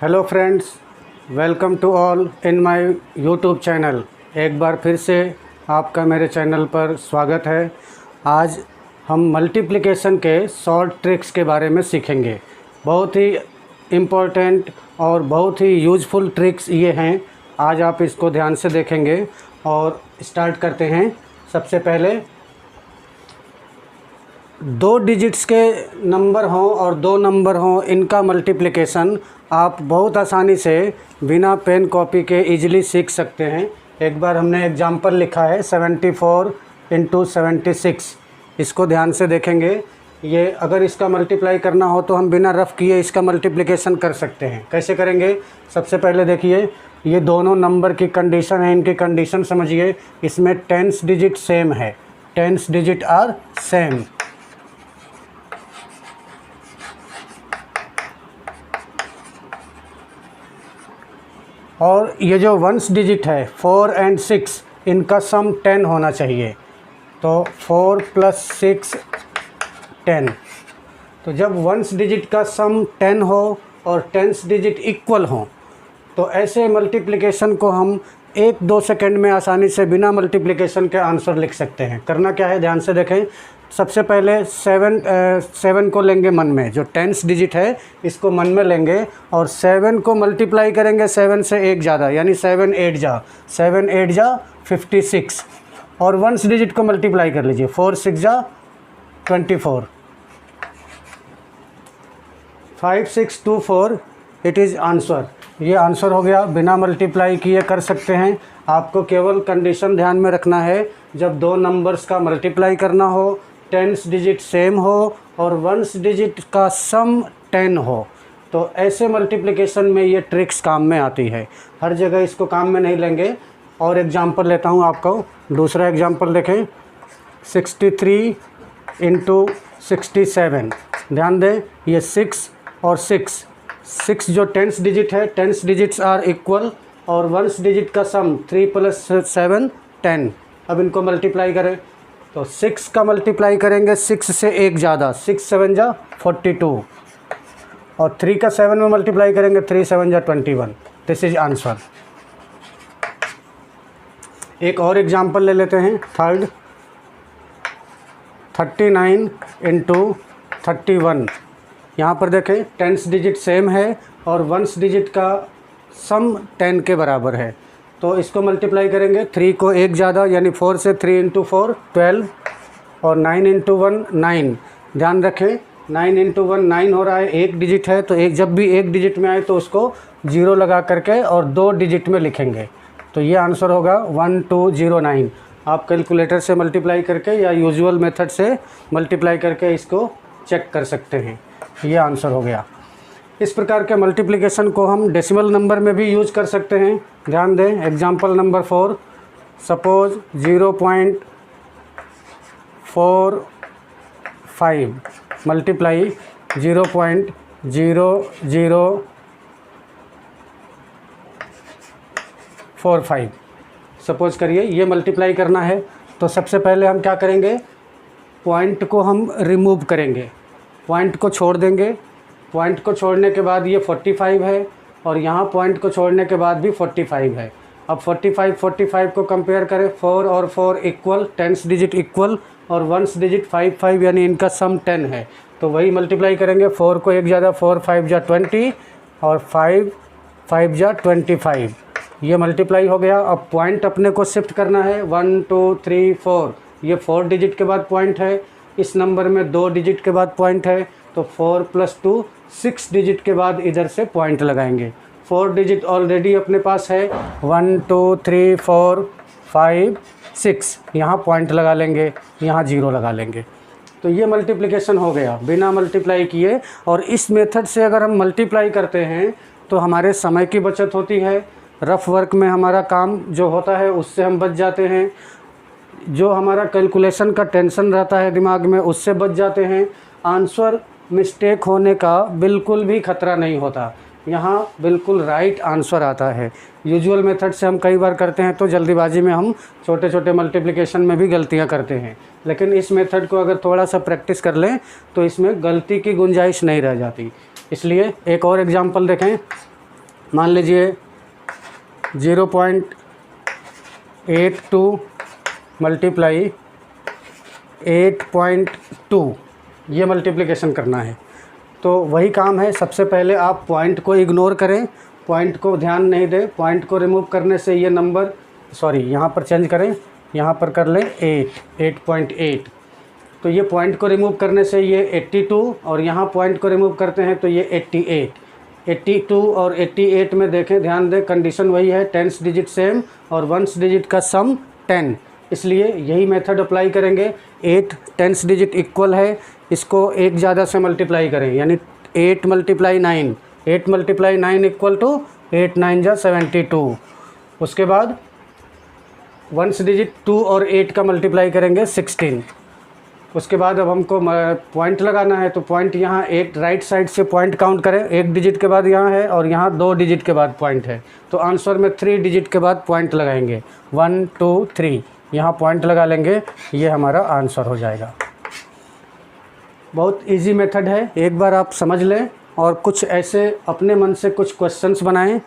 Hello friends, welcome to all in my YouTube channel. एक बार फिर से आपका मेरे चैनल पर स्वागत है। आज हम मल्टीप्लिकेशन के शॉर्ट ट्रिक्स के बारे में सीखेंगे। बहुत ही इम्पोर्टेंट और बहुत ही यूज़फुल ट्रिक्स ये हैं। आज आप इसको ध्यान से देखेंगे और स्टार्ट करते हैं। सबसे पहले 2 डिजिट्स के नंबर हों और 2 नंबर हों, इनका मल्टीप्लिकेशन आप बहुत आसानी से बिना पेन कॉपी के इजीली सीख सकते हैं। एक बार हमने एग्जाम्पल लिखा है 74 × 76। इसको ध्यान से देखेंगे। ये अगर इसका मल्टीप्लाई करना हो तो हम बिना रफ़ किए इसका मल्टीप्लिकेशन कर सकते हैं। कैसे करेंगे? सबसे पहले देखिए, ये दोनों नंबर की कंडीशन है। इनकी कंडीशन समझिए। इसमें 10 डिजिट सेम है, 10 डिजिट आर सेम। और ये जो 1 डिजिट है 4 और 6, इनका सम 10 होना चाहिए। तो 4 + 6 10। तो जब 1 डिजिट का सम 10 हो और 10 डिजिट इक्वल हो तो ऐसे मल्टीप्लिकेशन को हम 1-2 सेकंड में आसानी से बिना मल्टीप्लिकेशन के आंसर लिख सकते हैं। करना क्या है, ध्यान से देखें। सबसे पहले 7 को लेंगे मन में, जो 10 डिजिट है इसको मन में लेंगे और 7 को मल्टीप्लाई करेंगे 7 से एक ज़्यादा, यानी 7 8 जा 56। और 1 डिजिट को मल्टीप्लाई कर लीजिए, 4 6 जा 24, 5 6 2 4। It is answer. ये आंसर हो गया। बिना मल्टीप्लाई किए कर सकते हैं। आपको केवल कंडीशन ध्यान में रखना है, जब 2 नंबर्स का मल्टीप्लाई करना हो, 10 डिजिट सेम हो और 1 डिजिट का सम 10 हो, तो ऐसे मल्टीप्लिकेशन में ये ट्रिक्स काम में आती है। हर जगह इसको काम में नहीं लेंगे। और एग्जांपल लेता हूँ आपको। दूसरा एग्जांपल देखें, 63 × 67। ध्यान दें, ये 6 और 6 जो 10 डिजिट है, 10 डिजिट्स आर इक्वल और 1 डिजिट का सम 3 + 7 10। अब इनको मल्टीप्लाई करें तो 6 का मल्टीप्लाई करेंगे 6 से एक ज़्यादा, 6 7 जा 42 और 3 का 7 में मल्टीप्लाई करेंगे 3 7 जा 21। This is answer. एक और एग्जांपल ले लेते हैं, थर्ड, 39 × 31। यहाँ पर देखें 10 डिजिट सेम है और 1 डिजिट का सम 10 के बराबर है। तो इसको मल्टीप्लाई करेंगे, 3 को एक ज़्यादा यानी 4 से 3 × 4 12 और 9 × 1 9। ध्यान रखें, 9 × 1 9 हो रहा है, एक डिजिट है तो एक, जब भी एक डिजिट में आए तो उसको 0 लगा करके और 2 डिजिट में लिखेंगे। तो ये आंसर होगा 1209। आप कैलकुलेटर से मल्टीप्लाई करके या यूजुअल मेथड से मल्टीप्लाई करके इसको चेक कर सकते हैं। ये आंसर हो गया। इस प्रकार के मल्टीप्लिकेशन को हम डेसिमल नंबर में भी यूज़ कर सकते हैं। ध्यान दें, example number 4, suppose 0.45 multiply 0.0045। Suppose करिए ये मल्टीप्लाई करना है तो सबसे पहले हम क्या करेंगे, पॉइंट को हम रिमूव करेंगे, पॉइंट को छोड़ देंगे। पॉइंट को छोड़ने के बाद ये 45 है और यहाँ पॉइंट को छोड़ने के बाद भी 45 है। अब 45 को कंपेयर करें, 4 और 4 इक्वल, 10 डिजिट इक्वल और 1 डिजिट 5 यानी इनका सम 10 है। तो वही मल्टीप्लाई करेंगे, 4 को एक ज़्यादा, 4 5 जा 20 और 5 5 जा 25। ये मल्टीप्लाई हो गया। अब पॉइंट अपने को शिफ्ट करना है, 1 2 3 4। ये 4 डिजिट के बाद पॉइंट है, इस नंबर में 2 डिजिट के बाद पॉइंट है, तो 4 + 2 6 डिजिट के बाद इधर से पॉइंट लगाएंगे। 4 डिजिट ऑलरेडी अपने पास है, 1 2 3 4 5 6। यहाँ पॉइंट लगा लेंगे, यहाँ 0 लगा लेंगे। तो ये मल्टीप्लिकेशन हो गया बिना मल्टीप्लाई किए। और इस मेथड से अगर हम मल्टीप्लाई करते हैं तो हमारे समय की बचत होती है। रफ़ वर्क में हमारा काम जो होता है उससे हम बच जाते हैं। जो हमारा कैलकुलेशन का टेंशन रहता है दिमाग में, उससे बच जाते हैं। आंसर मिस्टेक होने का बिल्कुल भी खतरा नहीं होता। यहाँ बिल्कुल राइट आंसर आता है। यूजुअल मेथड से हम कई बार करते हैं तो जल्दीबाजी में हम छोटे छोटे मल्टीप्लिकेशन में भी गलतियाँ करते हैं, लेकिन इस मेथड को अगर थोड़ा सा प्रैक्टिस कर लें तो इसमें गलती की गुंजाइश नहीं रह जाती। इसलिए एक और एग्जांपल देखें, मान लीजिए 0.82 मल्टीप्लाई 8.2, ये मल्टीप्लिकेशन करना है। तो वही काम है, सबसे पहले आप पॉइंट को इग्नोर करें, पॉइंट को ध्यान नहीं दें। पॉइंट को रिमूव करने से ये नंबर, सॉरी यहाँ पर चेंज करें, यहाँ पर कर लें 8.8। तो ये पॉइंट को रिमूव करने से ये 82, और यहाँ पॉइंट को रिमूव करते हैं तो ये 82 और 88 में देखें, ध्यान दें, कंडीशन वही है, 10th डिजिट सेम और 1st डिजिट का सम 10, इसलिए यही मेथड अप्लाई करेंगे। 8 10th डिजिट इक्वल है, इसको एक ज़्यादा से मल्टीप्लाई करें, यानी 8 मल्टीप्लाई 9, 8 मल्टीप्लाई 9 इक्वल टू 8 9 जा 72। उसके बाद 1st डिजिट 2 और 8 का मल्टीप्लाई करेंगे 16। उसके बाद अब हमको पॉइंट लगाना है, तो पॉइंट यहाँ एक राइट साइड से पॉइंट काउंट करें, एक डिजिट के बाद यहाँ है और यहाँ 2 डिजिट के बाद पॉइंट है, तो आंसर में 3 डिजिट के बाद पॉइंट लगाएंगे, 1 2 3, यहाँ पॉइंट लगा लेंगे, ये हमारा आंसर हो जाएगा। बहुत इजी मेथड है, एक बार आप समझ लें और कुछ ऐसे अपने मन से कुछ क्वेश्चंस बनाएं,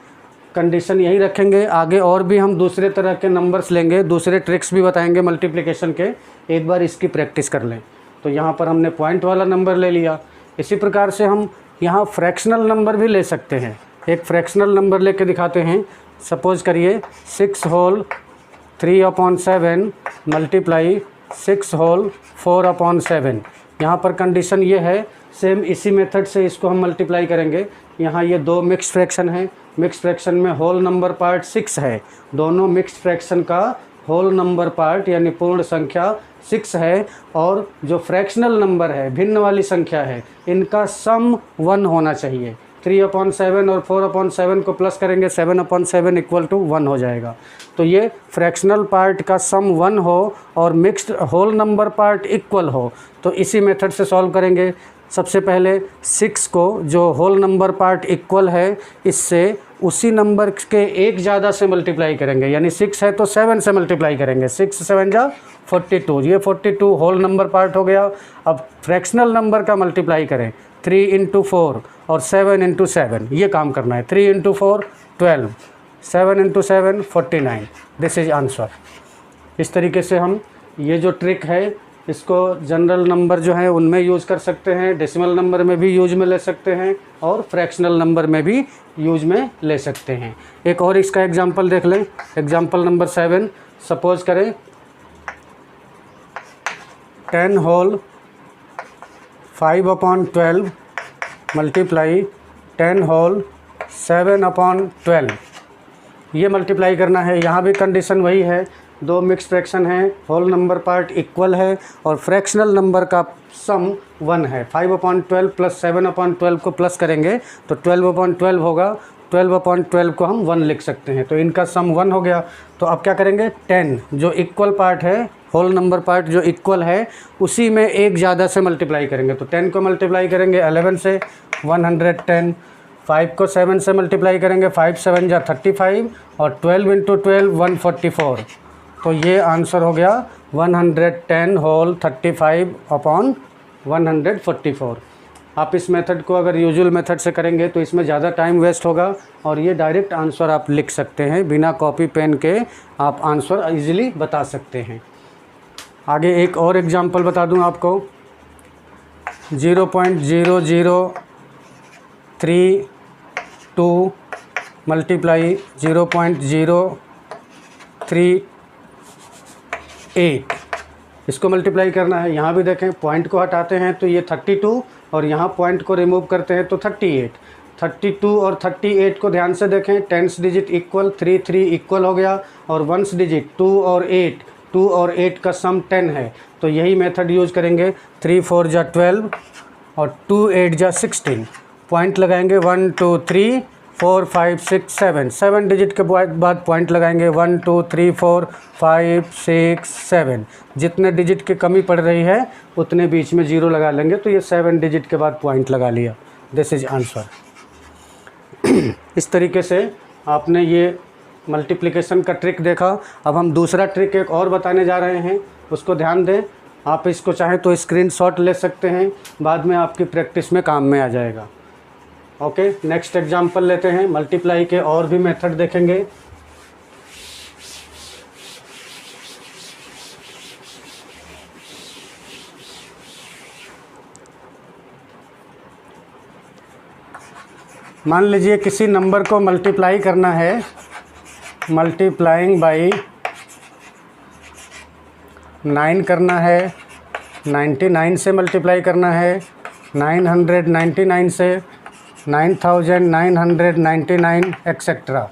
कंडीशन यही रखेंगे। आगे और भी हम दूसरे तरह के नंबर्स लेंगे, दूसरे ट्रिक्स भी बताएंगे मल्टीप्लिकेशन के, एक बार इसकी प्रैक्टिस कर लें। तो यहाँ पर हमने पॉइंट वाला नंबर ले लिया, इसी प्रकार से हम यहाँ फ्रैक्शनल नंबर भी ले सकते हैं। एक फ्रैक्शनल नंबर लेके दिखाते हैं, सपोज करिए 6 होल 3/7 मल्टीप्लाई 6 होल 4/7। यहाँ पर कंडीशन ये है, सेम इसी मेथड से इसको हम मल्टीप्लाई करेंगे। यहाँ ये 2 मिक्स फ्रैक्शन है, मिक्स फ्रैक्शन में होल नंबर पार्ट 6 है, दोनों मिक्स फ्रैक्शन का होल नंबर पार्ट यानी पूर्ण संख्या 6 है, और जो फ्रैक्शनल नंबर है, भिन्न वाली संख्या है, इनका सम 1 होना चाहिए। 3/7 और 4/7 को प्लस करेंगे, 7/7 इक्वल टू 1 हो जाएगा। तो ये फ्रैक्शनल पार्ट का सम 1 हो और mixed whole number part equal हो, तो इसी मेथड से सॉल्व करेंगे। सबसे पहले 6 को, जो होल नंबर पार्ट इक्वल है, इससे उसी नंबर के एक ज़्यादा से मल्टीप्लाई करेंगे, यानी 6 है तो 7 से मल्टीप्लाई करेंगे, 6 7 जा 42, ये 42 होल नंबर पार्ट हो गया। अब फ्रैक्शनल नंबर का मल्टीप्लाई करें, 3 × 4 और 7 × 7, ये काम करना है। 3 × 4 12, 7 × 7 49, दिस इज आंसर। इस तरीके से हम ये जो ट्रिक है इसको जनरल नंबर जो है उनमें यूज़ कर सकते हैं, डेसिमल नंबर में भी यूज में ले सकते हैं और फ्रैक्शनल नंबर में भी यूज में ले सकते हैं। एक और इसका एग्जांपल देख लें, एग्जांपल नंबर 7। सपोज करें 10 होल 5/12 मल्टीप्लाई 10 होल 7/12, ये मल्टीप्लाई करना है। यहाँ भी कंडीशन वही है, 2 मिक्स फ्रैक्शन हैं, होल नंबर पार्ट इक्वल है और फ्रैक्शनल नंबर का सम 1 है। 5/12 प्लस 7/12 को प्लस करेंगे तो 12/12 होगा, 12/12 को हम 1 लिख सकते हैं, तो इनका सम 1 हो गया। तो अब क्या करेंगे, 10 जो इक्वल पार्ट है, होल नंबर पार्ट जो इक्वल है, उसी में एक ज़्यादा से मल्टीप्लाई करेंगे। तो 10 को मल्टीप्लाई करेंगे 11 से, 110, 5 को 7 से मल्टीप्लाई करेंगे, 5 7 जा 35 और 12 × 12 144, तो ये आंसर हो गया 110 होल 35/144। आप इस मेथड को अगर यूजुअल मेथड से करेंगे तो इसमें ज़्यादा टाइम वेस्ट होगा और ये डायरेक्ट आंसर आप लिख सकते हैं, बिना कॉपी पेन के आप आंसर इजीली बता सकते हैं। आगे एक और एग्जांपल बता दूं आपको, 0.0032 मल्टीप्लाई 0.038, इसको मल्टीप्लाई करना है। यहाँ भी देखें, पॉइंट को हटाते हैं तो ये 32 और यहाँ पॉइंट को रिमूव करते हैं तो 38। 32 और 38 को ध्यान से देखें, 10th डिजिट इक्वल, 3 3 इक्वल हो गया और 1st डिजिट 2 और 8 का सम 10 है, तो यही मेथड यूज़ करेंगे। 3 4 जा 12 और 2 8 जा 16, पॉइंट लगाएंगे 1 2 3 4 5 6 7, 7 डिजिट के बाद पॉइंट लगाएंगे 1 2 3 4 5 6 7, जितने डिजिट की कमी पड़ रही है उतने बीच में 0 लगा लेंगे, तो ये 7 डिजिट के बाद पॉइंट लगा लिया, दिस इज आंसर। इस तरीके से आपने ये मल्टीप्लिकेशन का ट्रिक देखा। अब हम दूसरा ट्रिक एक और बताने जा रहे हैं, उसको ध्यान दें। आप इसको चाहें तो स्क्रीनशॉट ले सकते हैं, बाद में आपकी प्रैक्टिस में काम में आ जाएगा। ओके, नेक्स्ट एग्जांपल लेते हैं, मल्टीप्लाई के और भी मेथड देखेंगे। मान लीजिए किसी नंबर को मल्टीप्लाई करना है, मल्टीप्लाइंग बाई 9 करना है, 99 से मल्टीप्लाई करना है, 999 से, 9999 एक्सेट्रा,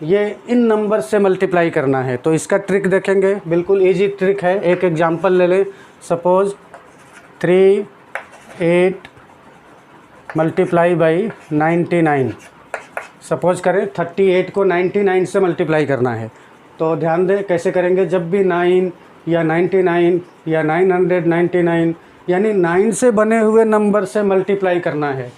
ये इन नंबर से मल्टीप्लाई करना है। तो इसका ट्रिक देखेंगे, बिल्कुल इजी ट्रिक है। एक एग्जांपल ले लें, सपोज़ 38 मल्टीप्लाई बाई 99, सपोज़ करें 38 को 99 से मल्टीप्लाई करना है। तो ध्यान दें कैसे करेंगे, जब भी 9 या 99 या 999 यानी 9 से बने हुए नंबर से मल्टीप्लाई करना है,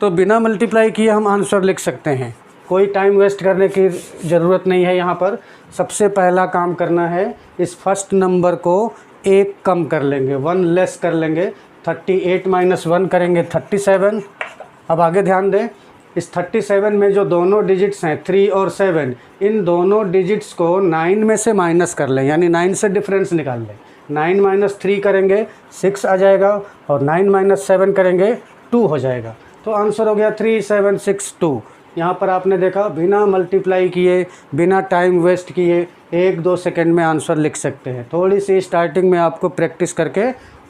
तो बिना मल्टीप्लाई किए हम आंसर लिख सकते हैं। कोई टाइम वेस्ट करने की ज़रूरत नहीं है। यहाँ पर सबसे पहला काम करना है, इस फर्स्ट नंबर को एक कम कर लेंगे, 1 लेस कर लेंगे। 38 - 1 करेंगे 37। अब आगे ध्यान दें, इस 37 में जो दोनों डिजिट्स हैं 3 और 7, इन दोनों डिजिट्स को 9 में से माइनस कर लें, यानी 9 से डिफरेंस निकाल लें। 9 - 3 करेंगे 6 आ जाएगा, और 9 - 7 करेंगे 2 हो जाएगा। तो आंसर हो गया 3762। यहाँ पर आपने देखा, बिना मल्टीप्लाई किए, बिना टाइम वेस्ट किए 1-2 सेकेंड में आंसर लिख सकते हैं। थोड़ी सी स्टार्टिंग में आपको प्रैक्टिस करके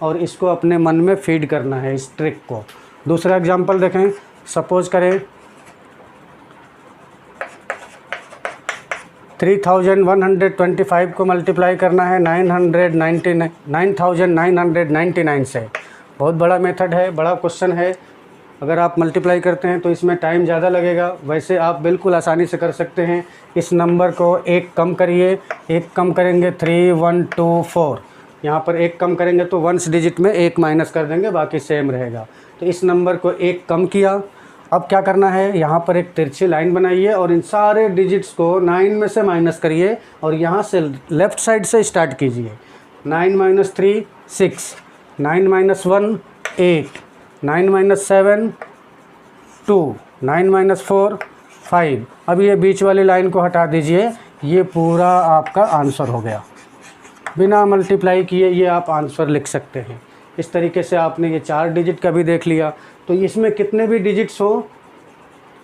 और इसको अपने मन में फीड करना है, इस ट्रिक को। दूसरा एग्जांपल देखें, सपोज़ करें 3125 को मल्टीप्लाई करना है 9999 से। बहुत बड़ा मेथड है, बड़ा क्वेश्चन है। अगर आप मल्टीप्लाई करते हैं तो इसमें टाइम ज़्यादा लगेगा, वैसे आप बिल्कुल आसानी से कर सकते हैं। इस नंबर को एक कम करिए, एक कम करेंगे 3124, यहाँ पर एक कम करेंगे तो 1 डिजिट में एक माइनस कर देंगे, बाकी सेम रहेगा। तो इस नंबर को एक कम किया। अब क्या करना है, यहाँ पर एक तिरछी लाइन बनाइए और इन सारे डिजिट्स को 9 में से माइनस करिए और यहाँ से लेफ़्ट साइड से स्टार्ट कीजिए। 9 - 3 6, 9 - 1 8, 9 - 7 2, 9 - 4 5। अब ये बीच वाली लाइन को हटा दीजिए, ये पूरा आपका आंसर हो गया। बिना मल्टीप्लाई किए ये आप आंसर लिख सकते हैं। इस तरीके से आपने ये 4 डिजिट का भी देख लिया। तो इसमें कितने भी डिजिट्स हो,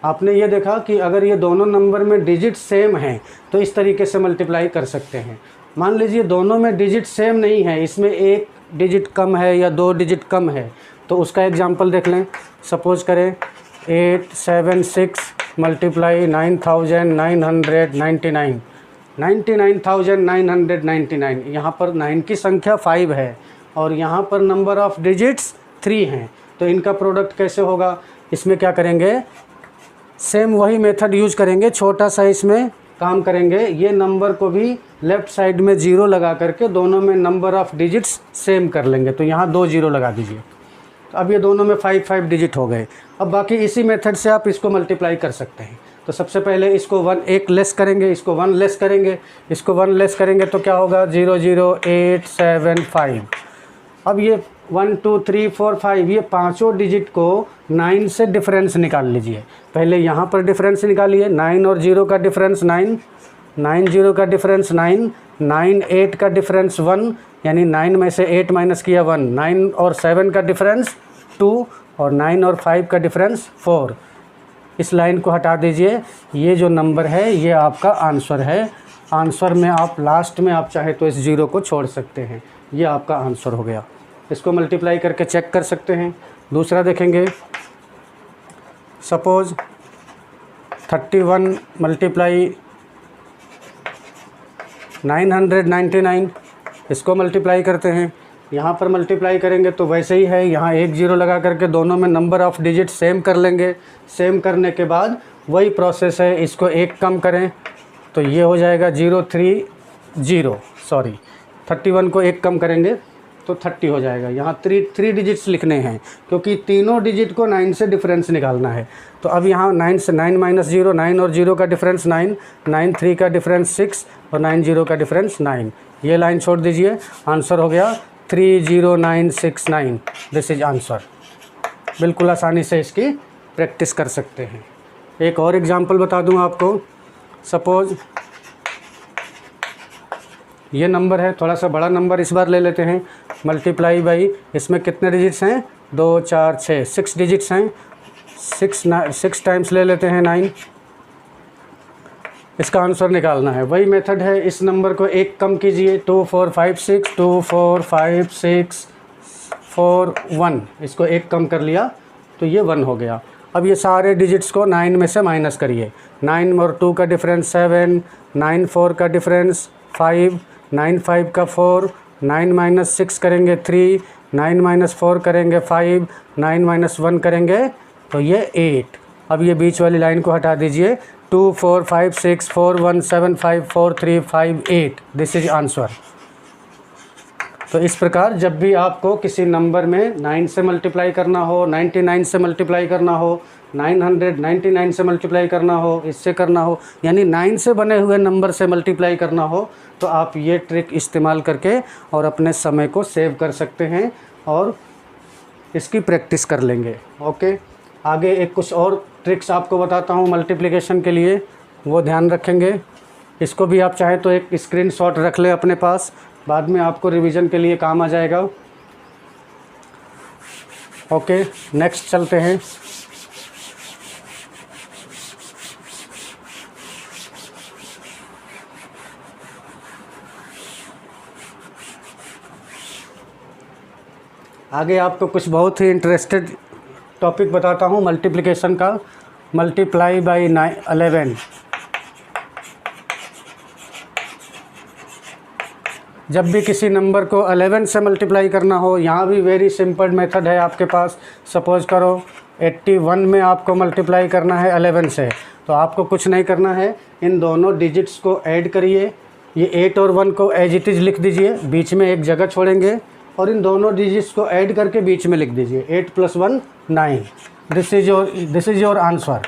आपने ये देखा कि अगर ये दोनों नंबर में डिजिट सेम हैं तो इस तरीके से मल्टीप्लाई कर सकते हैं। मान लीजिए दोनों में डिजिट सेम नहीं है, इसमें एक डिजिट कम है या 2 डिजिट कम है, तो उसका एग्जांपल देख लें। सपोज़ करें 876 मल्टीप्लाई 9999, 99,999। यहाँ पर 9 की संख्या 5 है और यहाँ पर नंबर ऑफ़ डिजिट्स 3 हैं, तो इनका प्रोडक्ट कैसे होगा। इसमें क्या करेंगे, सेम वही मेथड यूज़ करेंगे, छोटा सा इसमें काम करेंगे। ये नंबर को भी लेफ़्ट साइड में 0 लगा करके दोनों में नंबर ऑफ़ डिजिट्स सेम कर लेंगे। तो यहाँ 2 0 लगा दीजिए। तो अब ये दोनों में 5 डिजिट हो गए। अब बाकी इसी मेथड से आप इसको मल्टीप्लाई कर सकते हैं। तो सबसे पहले इसको 1 लेस करेंगे, इसको 1 लेस करेंगे, इसको 1 लेस करेंगे तो क्या होगा 00875। अब ये 1 2 3 4 5 ये पांचों डिजिट को 9 से डिफरेंस निकाल लीजिए। पहले यहाँ पर डिफरेंस निकालिए, 9 और 0 का डिफरेंस 9, 9 0 का डिफरेंस 9, 9 8 का डिफरेंस 1, यानी 9 में से 8 माइनस किया 1, 9 और 7 का डिफरेंस 2 और 9 और 5 का डिफरेंस 4। इस लाइन को हटा दीजिए। ये जो नंबर है ये आपका आंसर है। आंसर में आप लास्ट में आप चाहे तो इस 0 को छोड़ सकते हैं। ये आपका आंसर हो गया। इसको मल्टीप्लाई करके चेक कर सकते हैं। दूसरा देखेंगे, सपोज़ 31 मल्टीप्लाई 999, इसको मल्टीप्लाई करते हैं। यहाँ पर मल्टीप्लाई करेंगे तो वैसे ही है, यहाँ 1 0 लगा करके दोनों में नंबर ऑफ़ डिजिट सेम कर लेंगे। सेम करने के बाद वही प्रोसेस है, इसको 1 कम करें तो ये हो जाएगा 31 को 1 कम करेंगे तो 30 हो जाएगा। यहाँ 3 डिजिट्स लिखने हैं क्योंकि तीनों डिजिट को 9 से डिफरेंस निकालना है। तो अब यहाँ 9 से 9 माइनस 0, 9 और 0 का डिफरेंस 9, 9 3 का डिफरेंस 6 और 9 0 का डिफरेंस 9। ये लाइन छोड़ दीजिए, आंसर हो गया 30969। This is answer. बिल्कुल आसानी से इसकी प्रैक्टिस कर सकते हैं। एक और एग्जांपल बता दूं आपको। सपोज़ ये नंबर है, थोड़ा सा बड़ा नंबर इस बार ले लेते हैं, मल्टीप्लाई बाई, इसमें कितने डिजिट्स हैं, 2 4 6, 6 डिजिट्स हैं, 6 टाइम्स ले लेते हैं 9। इसका आंसर निकालना है। वही मेथड है, इस नंबर को एक कम कीजिए, 2 4 5 6, 2 4 5 6 4 1, इसको एक कम कर लिया तो ये 1 हो गया। अब ये सारे डिजिट्स को 9 में से माइनस करिए। 9 और 2 का डिफरेंस 7, 9 4 का डिफरेंस 5, 9 5 का 4, 9 - 6 करेंगे 3, 9 - 4 करेंगे 5, 9 - 1 करेंगे तो ये 8। अब ये बीच वाली लाइन को हटा दीजिए। 2 4 5 6 4 1 7 5 4 3 5 8, दिस इज आंसर। तो इस प्रकार जब भी आपको किसी नंबर में 9 से मल्टीप्लाई करना हो, 99 से मल्टीप्लाई करना हो, 999 से मल्टीप्लाई करना हो, इससे करना हो, यानी 9 से बने हुए नंबर से मल्टीप्लाई करना हो, तो आप ये ट्रिक इस्तेमाल करके और अपने समय को सेव कर सकते हैं और इसकी प्रैक्टिस कर लेंगे। ओके, आगे एक कुछ और ट्रिक्स आपको बताता हूँ मल्टीप्लिकेशन के लिए, वो ध्यान रखेंगे। इसको भी आप चाहें तो एक स्क्रीनशॉट रख लें अपने पास, बाद में आपको रिवीजन के लिए काम आ जाएगा। ओके, नेक्स्ट चलते हैं। आगे आपको कुछ बहुत ही इंटरेस्टेड टॉपिक बताता हूँ मल्टीप्लिकेशन का। Multiply by 11। जब भी किसी नंबर को 11 से मल्टीप्लाई करना हो, यहाँ भी वेरी सिंपल मेथड है आपके पास। सपोज़ करो 81 में आपको मल्टीप्लाई करना है 11 से, तो आपको कुछ नहीं करना है, इन दोनों डिजिट्स को ऐड करिए। ये 8 और 1 को एज इट इज़ लिख दीजिए, बीच में एक जगह छोड़ेंगे और इन दोनों डिजिट्स को ऐड करके बीच में लिख दीजिए। 8 + 1 9, दिस इज़ योर आंसर।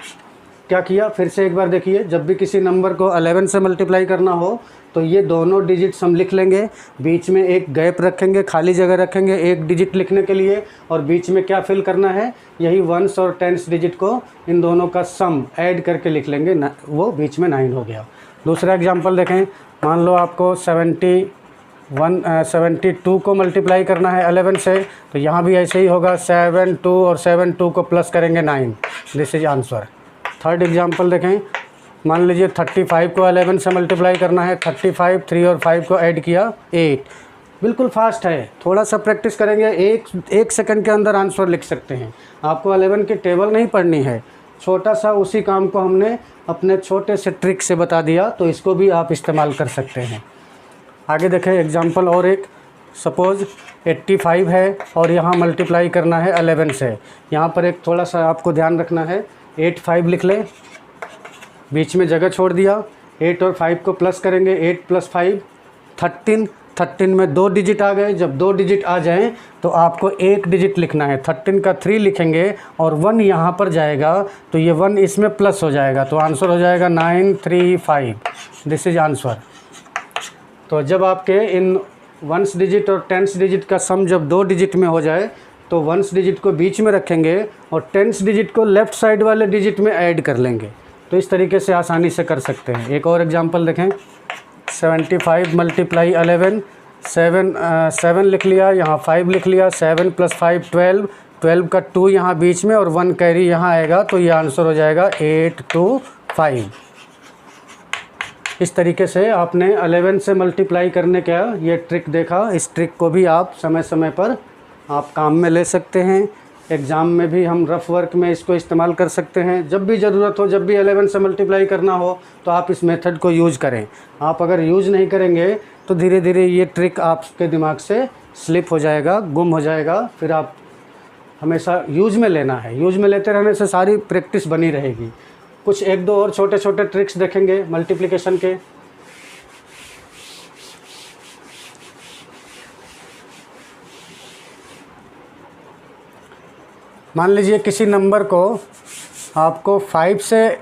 क्या किया, फिर से एक बार देखिए। जब भी किसी नंबर को 11 से मल्टीप्लाई करना हो तो ये दोनों डिजिट्स हम लिख लेंगे, बीच में एक गैप रखेंगे, खाली जगह रखेंगे एक डिजिट लिखने के लिए, और बीच में क्या फिल करना है, यही 1s और 10s डिजिट को इन दोनों का सम ऐड करके लिख लेंगे, वो बीच में 9 हो गया। दूसरा एग्जांपल देखें। मान लो आपको 72 को मल्टीप्लाई करना है 11 से, तो यहाँ भी ऐसे ही होगा, 7 2 और 7 2 को प्लस करेंगे 9, this is answer. Third example देखें। मान लीजिए 35 को 11 से मल्टीप्लाई करना है, 35 3 और 5 को ऐड किया 8। बिल्कुल फास्ट है, थोड़ा सा प्रैक्टिस करेंगे, एक सेकंड के अंदर आंसर लिख सकते हैं। आपको 11 की टेबल नहीं पढ़नी है, छोटा सा उसी काम को हमने अपने छोटे से ट्रिक से बता दिया, तो इसको भी आप इस्तेमाल कर सकते हैं। आगे देखें एग्जांपल और एक। सपोज़ 85 है और यहाँ मल्टीप्लाई करना है 11 से। यहाँ पर एक थोड़ा सा आपको ध्यान रखना है, 8 5 लिख लें, बीच में जगह छोड़ दिया, 8 और 5 को प्लस करेंगे, 8 + 5 13, 13 में 2 डिजिट आ गए। जब 2 डिजिट आ जाएं तो आपको एक डिजिट लिखना है, 13 का 3 लिखेंगे और 1 यहाँ पर जाएगा, तो ये 1 इसमें प्लस हो जाएगा, तो आंसर हो जाएगा 935, दिस इज आंसर। तो जब आपके इन 1s डिजिट और 10s डिजिट का सम जब 2 डिजिट में हो जाए तो 1s डिजिट को बीच में रखेंगे और 10s डिजिट को लेफ़्ट साइड वाले डिजिट में ऐड कर लेंगे। तो इस तरीके से आसानी से कर सकते हैं। एक और एग्जांपल देखें। 75 × 11, 7 लिख लिया, यहाँ 5 लिख लिया, 7 + 5 12, 12 का 2 यहाँ बीच में और 1 कैरी यहाँ आएगा, तो ये आंसर हो जाएगा 825। इस तरीके से आपने 11 से मल्टीप्लाई करने का ये ट्रिक देखा। इस ट्रिक को भी आप समय समय पर आप काम में ले सकते हैं। एग्ज़ाम में भी हम रफ़ वर्क में इसको इस्तेमाल कर सकते हैं। जब भी ज़रूरत हो, जब भी 11 से मल्टीप्लाई करना हो, तो आप इस मेथड को यूज़ करें। आप अगर यूज़ नहीं करेंगे तो धीरे धीरे ये ट्रिक आपके दिमाग से स्लिप हो जाएगा, गुम हो जाएगा। फिर आप हमेशा यूज़ में लेना है, यूज़ में लेते रहने से सारी प्रैक्टिस बनी रहेगी। कुछ 1-2 और छोटे छोटे ट्रिक्स देखेंगे मल्टीप्लिकेशन के। मान लीजिए किसी नंबर को आपको 5 से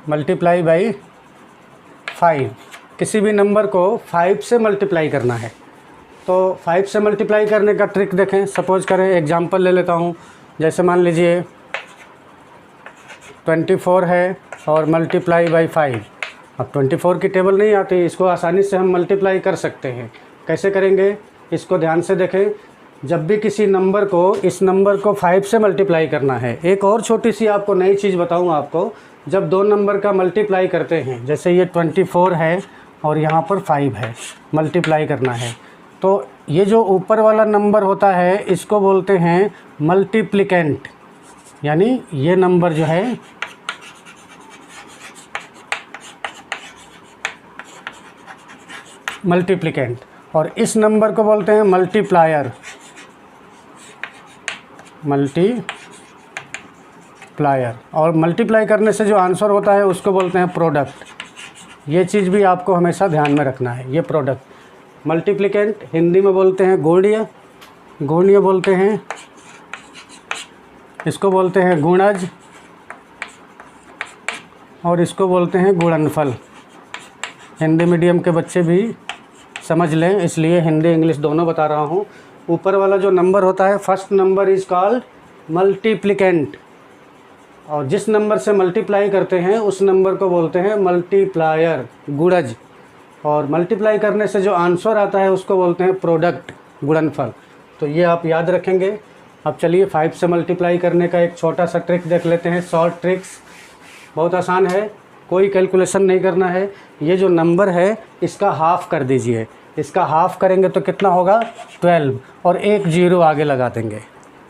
मल्टीप्लाई बाई 5, किसी भी नंबर को 5 से मल्टीप्लाई करना है। तो 5 से मल्टीप्लाई करने का ट्रिक देखें। सपोज करें, एग्जांपल ले लेता हूँ, जैसे मान लीजिए 24 है और मल्टीप्लाई बाई 5। अब 24 की टेबल नहीं आती, इसको आसानी से हम मल्टीप्लाई कर सकते हैं। कैसे करेंगे इसको ध्यान से देखें। जब भी किसी नंबर को, इस नंबर को 5 से मल्टीप्लाई करना है। एक और छोटी सी आपको नई चीज़ बताऊँ आपको, जब दो नंबर का मल्टीप्लाई करते हैं, जैसे ये 24 है और यहाँ पर 5 है, मल्टीप्लाई करना है, तो ये जो ऊपर वाला नंबर होता है इसको बोलते हैं मल्टीप्लिकेंट। यानी ये नंबर जो है मल्टीप्लिकेंट, और इस नंबर को बोलते हैं मल्टीप्लायर। मल्टीप्लायर, और मल्टीप्लाई करने से जो आंसर होता है उसको बोलते हैं प्रोडक्ट। ये चीज़ भी आपको हमेशा ध्यान में रखना है। ये प्रोडक्ट, मल्टीप्लिकेंट हिंदी में बोलते हैं गुण्य, गुण्य बोलते हैं, इसको बोलते हैं गुणज, और इसको बोलते हैं गुणनफल। हिंदी मीडियम के बच्चे भी समझ लें, इसलिए हिंदी इंग्लिश दोनों बता रहा हूँ। ऊपर वाला जो नंबर होता है, first number is called multiplicand, और जिस नंबर से मल्टीप्लाई करते हैं उस नंबर को बोलते हैं मल्टीप्लायर, गुणज, और मल्टीप्लाई करने से जो आंसर आता है उसको बोलते हैं प्रोडक्ट, गुणनफल। तो ये आप याद रखेंगे। अब चलिए 5 से मल्टीप्लाई करने का एक छोटा सा ट्रिक देख लेते हैं, शॉर्ट ट्रिक्स। बहुत आसान है, कोई कैलकुलेशन नहीं करना है। ये जो नंबर है इसका हाफ़ कर दीजिए। इसका हाफ़ करेंगे तो कितना होगा 12, और एक जीरो आगे लगा देंगे।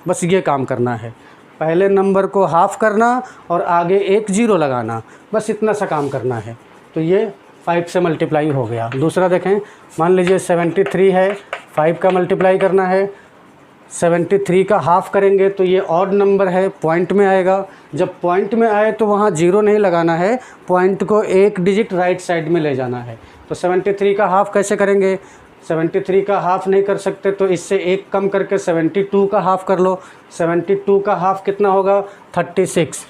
बस ये काम करना है, पहले नंबर को हाफ़ करना और आगे एक जीरो लगाना, बस इतना सा काम करना है। तो ये 5 से मल्टीप्लाई हो गया। दूसरा देखें, मान लीजिए 73 है, 5 का मल्टीप्लाई करना है, 73 का हाफ़ करेंगे तो ये ऑड नंबर है, पॉइंट में आएगा। जब पॉइंट में आए तो वहाँ जीरो नहीं लगाना है, पॉइंट को एक डिजिट राइट साइड में ले जाना है। तो 73 का हाफ़ कैसे करेंगे, 73 का हाफ़ नहीं कर सकते तो इससे एक कम करके 72 का हाफ़ कर लो। 72 का हाफ़ कितना होगा 36,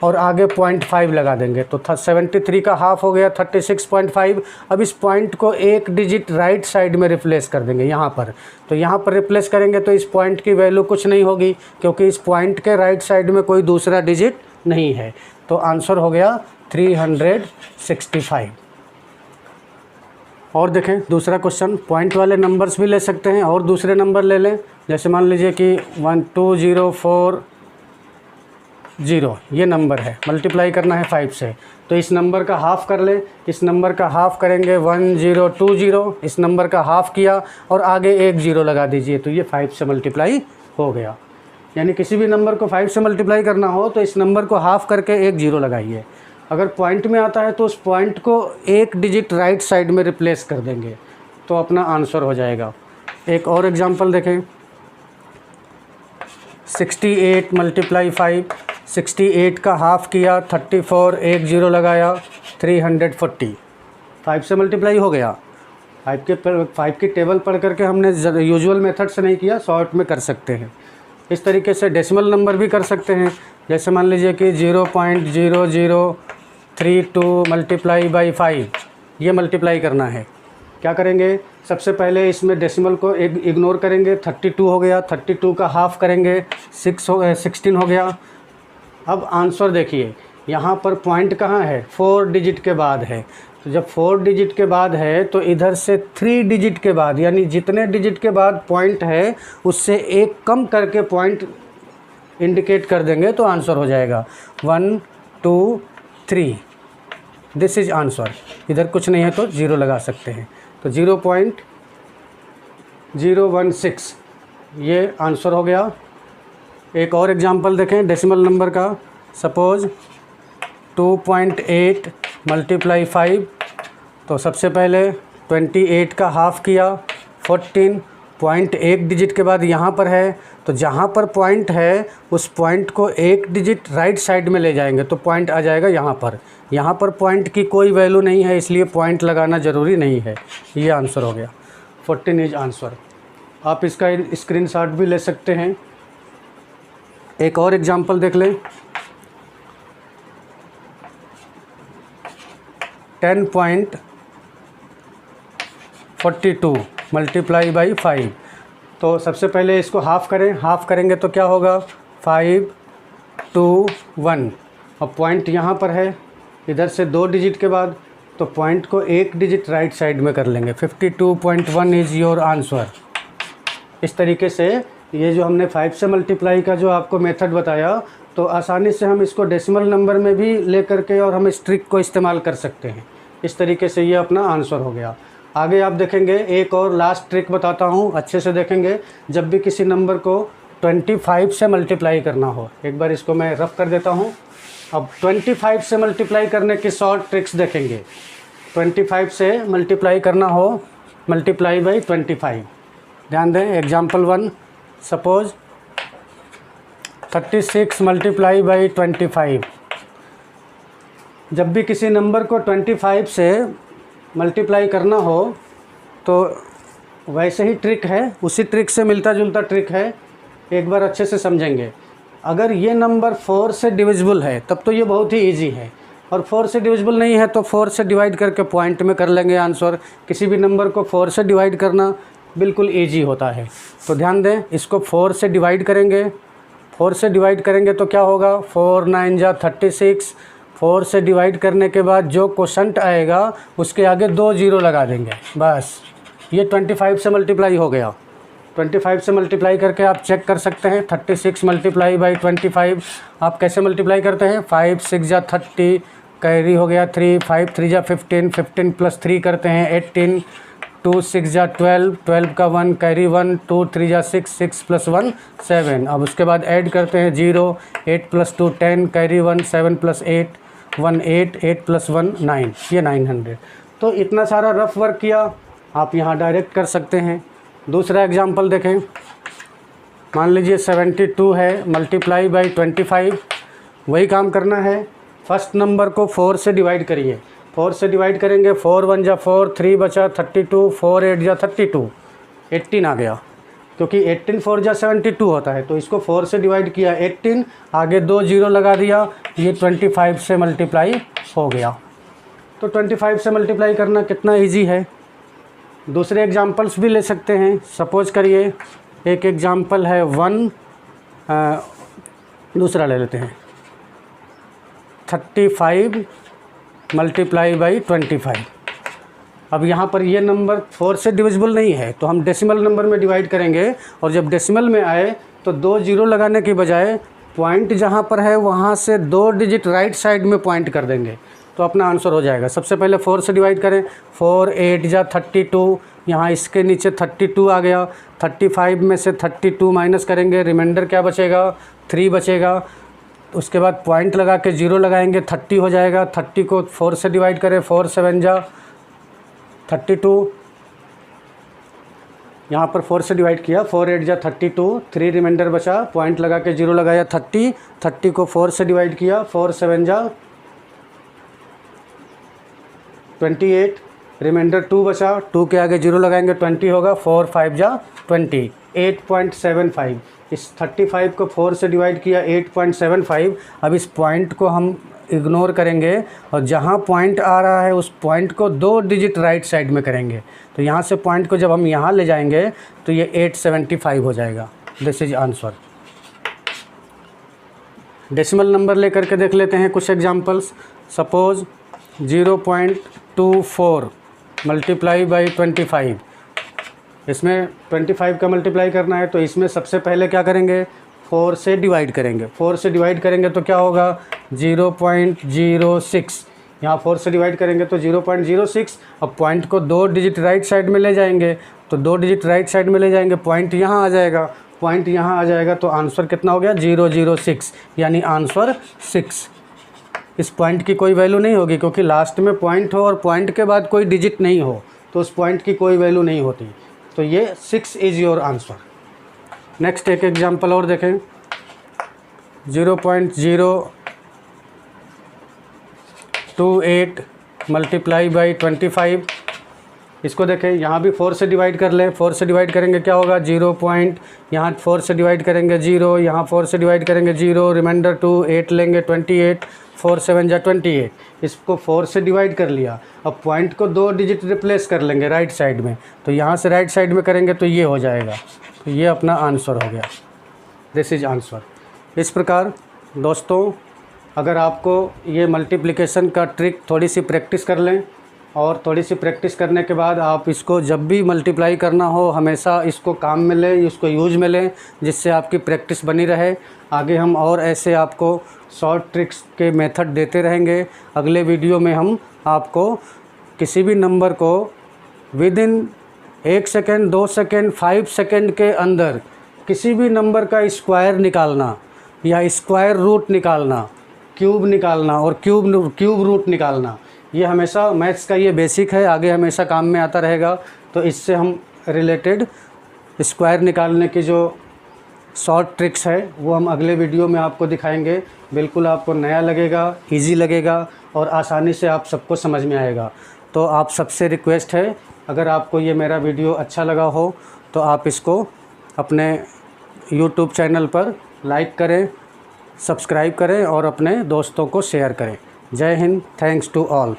और आगे 0.5 लगा देंगे तो 73 का हाफ़ हो गया 36.5। अब इस पॉइंट को एक डिजिट राइट साइड में रिप्लेस कर देंगे यहाँ पर। तो यहाँ पर रिप्लेस करेंगे तो इस पॉइंट की वैल्यू कुछ नहीं होगी, क्योंकि इस पॉइंट के राइट साइड में कोई दूसरा डिजिट नहीं है। तो आंसर हो गया 365। और देखें दूसरा क्वेश्चन, पॉइंट वाले नंबर्स भी ले सकते हैं और दूसरे नंबर ले लें। जैसे मान लीजिए कि 12040 ये नंबर है, मल्टीप्लाई करना है 5 से, तो इस नंबर का हाफ़ कर लें। इस नंबर का हाफ़ करेंगे 1020, इस नंबर का हाफ़ किया और आगे एक जीरो लगा दीजिए, तो ये 5 से मल्टीप्लाई हो गया। यानी किसी भी नंबर को 5 से मल्टीप्लाई करना हो तो इस नंबर को हाफ़ करके एक जीरो लगाइए। अगर पॉइंट में आता है तो उस पॉइंट को एक डिजिट राइट साइड में रिप्लेस कर देंगे तो अपना आंसर हो जाएगा। एक और एग्जांपल देखें, 68 मल्टीप्लाई 5, 68 का हाफ़ किया, 34 एक जीरो लगाया, 340, 5 से मल्टीप्लाई हो गया। 5 की टेबल पढ़ करके हमने यूजुअल मेथड से नहीं किया, शॉर्ट में कर सकते हैं। इस तरीके से डेसिमल नंबर भी कर सकते हैं। जैसे मान लीजिए कि 0.0032 मल्टीप्लाई बाई 5, ये मल्टीप्लाई करना है। क्या करेंगे, सबसे पहले इसमें डेसिमल को इग्नोर करेंगे, 32 हो गया, 32 का हाफ़ करेंगे 16 हो गया। अब आंसर देखिए, यहाँ पर पॉइंट कहाँ है, 4 डिजिट के बाद है। तो जब 4 डिजिट के बाद है तो इधर से 3 डिजिट के बाद, यानी जितने डिजिट के बाद पॉइंट है उससे एक कम करके पॉइंट इंडिकेट कर देंगे तो आंसर हो जाएगा 1 2 3। This is answer. इधर कुछ नहीं है तो जीरो लगा सकते हैं, तो 0.016 ये आंसर हो गया। एक और एग्जांपल देखें डेसिमल नंबर का। सपोज़ 2.8 मल्टीप्लाई 5, तो सबसे पहले 28 का हाफ़ किया, 14, पॉइंट एक डिजिट के बाद यहाँ पर है, तो जहाँ पर पॉइंट है उस पॉइंट को एक डिजिट राइट साइड में ले जाएंगे तो पॉइंट आ जाएगा यहाँ पर। यहाँ पर पॉइंट की कोई वैल्यू नहीं है, इसलिए पॉइंट लगाना ज़रूरी नहीं है। ये आंसर हो गया, 14 इज आंसर। आप इसका स्क्रीनशॉट भी ले सकते हैं। एक और एग्जांपल देख लें, 10.42 मल्टीप्लाई बाई 5। तो सबसे पहले इसको हाफ़ करें, हाफ़ करेंगे तो क्या होगा 5 2 1। अब पॉइंट यहाँ पर है, इधर से 2 डिजिट के बाद, तो पॉइंट को 1 डिजिट राइट साइड में कर लेंगे। 52.1 इज़ योर आंसर। इस तरीके से ये जो हमने 5 से मल्टीप्लाई का जो आपको मेथड बताया, तो आसानी से हम इसको डेसिमल नंबर में भी ले करके और हम इस ट्रिक को इस्तेमाल कर सकते हैं। इस तरीके से ये अपना आंसर हो गया। आगे आप देखेंगे एक और लास्ट ट्रिक बताता हूँ, अच्छे से देखेंगे। जब भी किसी नंबर को 25 से मल्टीप्लाई करना हो, एक बार इसको मैं रफ कर देता हूँ। अब 25 से मल्टीप्लाई करने की शॉर्ट ट्रिक्स देखेंगे। 25 से मल्टीप्लाई करना हो, मल्टीप्लाई बाई 25। ध्यान दें, एग्जाम्पल 1, सपोज 36 मल्टीप्लाई बाई 25। जब भी किसी नंबर को 25 से मल्टीप्लाई करना हो, तो वैसे ही ट्रिक है, उसी ट्रिक से मिलता जुलता ट्रिक है। एक बार अच्छे से समझेंगे। अगर ये नंबर 4 से डिविजिबल है तब तो ये बहुत ही इजी है, और 4 से डिविजिबल नहीं है तो 4 से डिवाइड करके पॉइंट में कर लेंगे आंसर। किसी भी नंबर को 4 से डिवाइड करना बिल्कुल इजी होता है। तो ध्यान दें, इसको 4 से डिवाइड करेंगे। 4 से डिवाइड करेंगे तो क्या होगा 4 9 जा 36। 4 से डिवाइड करने के बाद जो क्वोशंट आएगा उसके आगे 2 जीरो लगा देंगे, बस ये 25 से मल्टीप्लाई हो गया। 25 से मल्टीप्लाई करके आप चेक कर सकते हैं। 36 मल्टीप्लाई बाई 25 आप कैसे मल्टीप्लाई करते हैं, 5 6 जा 30, कैरी हो गया 3, 5 3 जा 15, 15 प्लस 3 करते हैं 18, 2 6 जा 12, 12 का 1 कैरी 1, 2 3 जा 6, 6 प्लस 1 7। अब उसके बाद ऐड करते हैं 0, 8 प्लस 2 10, कैरी 1, 7 प्लस 8 1 8, 8 प्लस 1 9, ये 900। तो इतना सारा रफ वर्क किया, आप यहाँ डायरेक्ट कर सकते हैं। दूसरा एग्जांपल देखें, मान लीजिए 72 है मल्टीप्लाई बाई 25। वही काम करना है, फर्स्ट नंबर को 4 से डिवाइड करिए। 4 से डिवाइड करेंगे, 4 1 जा 4, 3 बचा 32, 4 8 जा 32, 18 आ गया, क्योंकि 18 4 जा 72 होता है। तो इसको 4 से डिवाइड किया 18, आगे 2 जीरो लगा दिया, ये 25 से मल्टीप्लाई हो गया। तो 25 से मल्टीप्लाई करना कितना ईजी है। दूसरे एग्जांपल्स भी ले सकते हैं। सपोज करिए एक एग्जांपल है 1, दूसरा ले लेते हैं 35 मल्टीप्लाई बाई 25। अब यहाँ पर ये नंबर 4 से डिविजिबल नहीं है, तो हम डेसिमल नंबर में डिवाइड करेंगे, और जब डेसिमल में आए तो 2 जीरो लगाने के बजाय पॉइंट जहाँ पर है वहाँ से 2 डिजिट राइट साइड में पॉइंट कर देंगे, तो अपना आंसर हो जाएगा। सबसे पहले 4 से डिवाइड करें, 4 8 जा 32, यहाँ इसके नीचे 32 आ गया। 35 में से 32 माइनस करेंगे, रिमाइंडर क्या बचेगा 3 बचेगा। उसके बाद पॉइंट लगा के 0 लगाएंगे, 30 हो जाएगा। 30 को 4 से डिवाइड करें, 4 7 जा 32, यहाँ पर 4 से डिवाइड किया, 4 8 जा 32, 3 रिमाइंडर बचा, पॉइंट लगा के 0 लगाया 30। 30 को 4 से डिवाइड किया, 4 7 जा 28, रिमाइंडर 2 बचा, 2 के आगे 0 लगाएंगे 20 होगा, 4 5 जा 20, 8.75। इस 35 को 4 से डिवाइड किया 8.75। अब इस पॉइंट को हम इग्नोर करेंगे, और जहाँ पॉइंट आ रहा है उस पॉइंट को 2 डिजिट राइट साइड में करेंगे। तो यहाँ से पॉइंट को जब हम यहाँ ले जाएंगे तो ये 875 हो जाएगा। This is answer. Decimal number लेकर के देख लेते हैं कुछ एग्जांपल्स। Suppose 0.24 multiply by 25। इसमें 25 का मल्टीप्लाई करना है, तो इसमें सबसे पहले क्या करेंगे 4 से डिवाइड करेंगे। 4 से डिवाइड करेंगे तो क्या होगा 0.06। यहाँ 4 से डिवाइड करेंगे तो 0.06। अब पॉइंट को 2 डिजिट राइट साइड में ले जाएंगे, तो 2 डिजिट राइट साइड में ले जाएंगे, पॉइंट यहाँ आ जाएगा, पॉइंट यहाँ आ जाएगा, तो आंसर कितना हो गया 006, यानी आंसर 6। इस पॉइंट की कोई वैल्यू नहीं होगी, क्योंकि लास्ट में पॉइंट हो और पॉइंट के बाद कोई डिजिट नहीं हो तो उस पॉइंट की कोई वैल्यू नहीं होती। तो ये 6 इज़ योर आंसर। नेक्स्ट एक एग्जांपल और देखें, 0.028 मल्टीप्लाई बाई 25। इसको देखें, यहाँ भी 4 से डिवाइड कर लें, 4 से डिवाइड करेंगे क्या होगा 0 पॉइंट, यहाँ 4 से डिवाइड करेंगे 0, यहाँ 4 से डिवाइड करेंगे 0, रिमाइंडर 2, 8 लेंगे 28, 4 7 जा 28, इसको 4 से डिवाइड कर लिया। अब पॉइंट को 2 डिजिट रिप्लेस कर लेंगे राइट साइड में, तो यहाँ से राइट साइड में करेंगे तो ये हो जाएगा, तो ये अपना आंसर हो गया, दिस इज आंसर। इस प्रकार दोस्तों अगर आपको ये मल्टीप्लिकेशन का ट्रिक थोड़ी सी प्रैक्टिस कर लें, और थोड़ी सी प्रैक्टिस करने के बाद आप इसको जब भी मल्टीप्लाई करना हो हमेशा इसको काम में लें, इसको यूज में लें, जिससे आपकी प्रैक्टिस बनी रहे। आगे हम और ऐसे आपको शॉर्ट ट्रिक्स के मेथड देते रहेंगे। अगले वीडियो में हम आपको किसी भी नंबर को with in 1 second, 2 second, 5 second के अंदर किसी भी नंबर का स्क्वायर निकालना या स्क्वायर रूट निकालना, क्यूब निकालना और क्यूब रूट निकालना, ये हमेशा मैथ्स का ये बेसिक है, आगे हमेशा काम में आता रहेगा। तो इससे हम रिलेटेड स्क्वायर निकालने की जो शॉर्ट ट्रिक्स है वो हम अगले वीडियो में आपको दिखाएंगे। बिल्कुल आपको नया लगेगा, इजी लगेगा और आसानी से आप सबको समझ में आएगा। तो आप सबसे रिक्वेस्ट है, अगर आपको ये मेरा वीडियो अच्छा लगा हो तो आप इसको अपने यूट्यूब चैनल पर लाइक करें, सब्सक्राइब करें और अपने दोस्तों को शेयर करें। जय हिंद, थैंक्स टू ऑल।